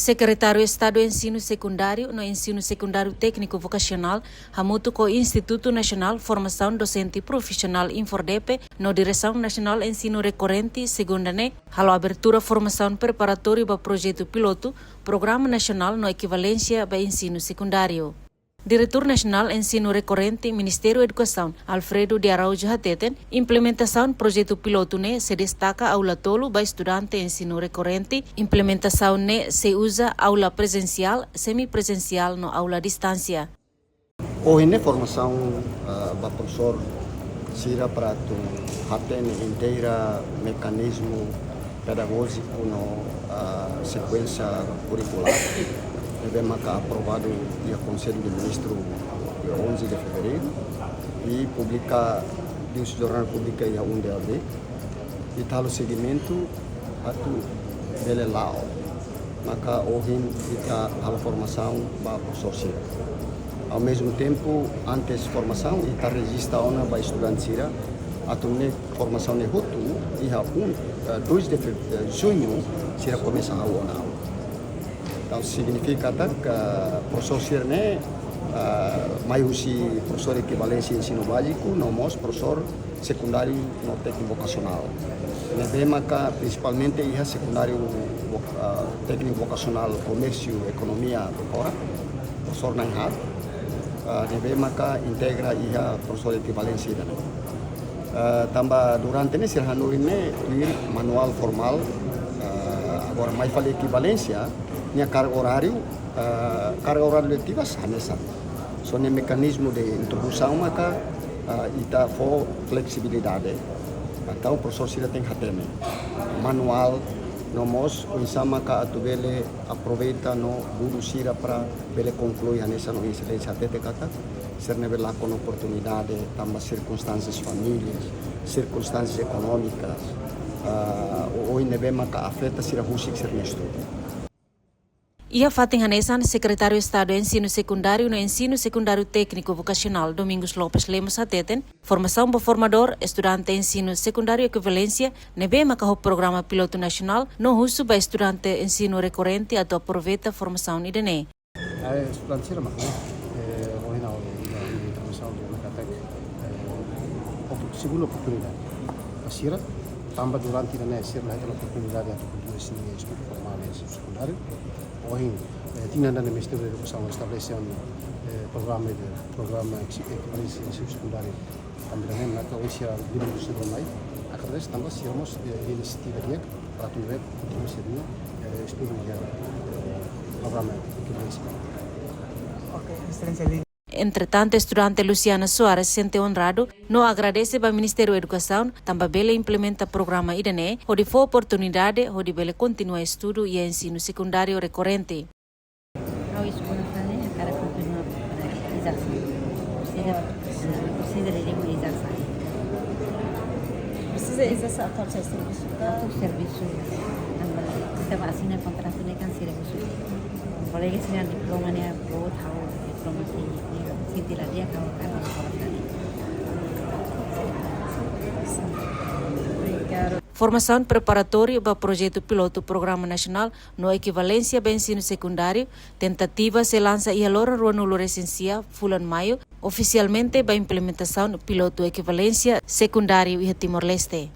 Secretário de Estado de Ensino Secundário no Ensino Secundário Técnico Vocacional, Hamuto com o Instituto Nacional Formação Docente Profissional Infordepe, no Direção Nacional Ensino Recorrente, segunda halo abertura formação preparatória para projeto piloto, Programa Nacional no Equivalência para Ensino Secundário. Diretor Nacional Ensino Recorrente, Ministério da Educação, Alfredo de Araújo Hateten, implementação projeto piloto se destaca aula tolo para estudante ensino recorrente, implementação se usa aula presencial, semipresencial no aula à distância. Hoje na formação para professor será para Haten inteira mecanismo pedagógico no sequência curricular. Devemos aprovado no Conselho de Ministros dia 11 de fevereiro e publicar no Jornal Público dia 1 de abril. E tal seguimento a dele lá. Maka hoje está a formação para professor. Ao mesmo tempo, antes formação está registrada para estudante Sira. A formação de roto e a 2 de junho será começa a aula. Então significa que o professor Sirne, mais professor de equivalência ensino básico, não mais professor secundário no técnico vocacional. Devemos que principalmente a secundário técnico vocacional, comércio, economia, professor Naihar, devemos que integra a professor de equivalência. Também durante esse ano manual formal, agora mais falei equivalência. Minha carga horária letiva sanessa. Só no mecanismo de introdução, maka ita for flexibilidade. Então o professor sira tem que ter manual, nomos insama ka atubele aproveita no guru sira para bele concluir nessa no excelência até kata ser neve lá com oportunidade, também circunstâncias famílias, circunstâncias econômicas. Hoje neve maka afeta sira husik ser estudo. Ia Fatin Hanesan, Secretário de Estado de Ensino Secundário no Ensino Secundário Técnico Vocacional, Domingos Lopes Lemos Hateten, formação para formador, estudante de ensino secundário equivalência, nebe makaho programa piloto nacional, no uso para estudante de ensino recorrente atau aproveita formação idene. Estudante sira mak, hoje na formação de Makatek, segunda oportunidade. Sira tambah durante idene sira lá a oportunidade de continuar estudo formal em ensino secundário. Hoje, tinha na Ministério da Educação estabelecido programa equivalência de ensino secundário. Também na que hoje será de ensino mais. Acredito também seremos iniciativa dia para tuver continuar estudo programa equivalência. Okay, excelência. Entretanto, estudante Luciana Soares se sente honrado, não agradece para o Ministério da Educação, também bele implementa programa IDNE, onde for oportunidade, onde bele continua estudo e ensino secundário recorrente. A escola para continuar para precisa de regularização. Precisa exercer atual serviço. Atual serviço, kita vacina contrato de câncer serviço. Colega se ganha diploma né, boa diploma se tiraria kau kan Formação preparatória para projeto piloto Programa Nacional no Equivalência para Ensino Secundário, tentativa se lança e alora no recensia fulan maio, oficialmente para implementação piloto Equivalência Secundário e Timor-Leste.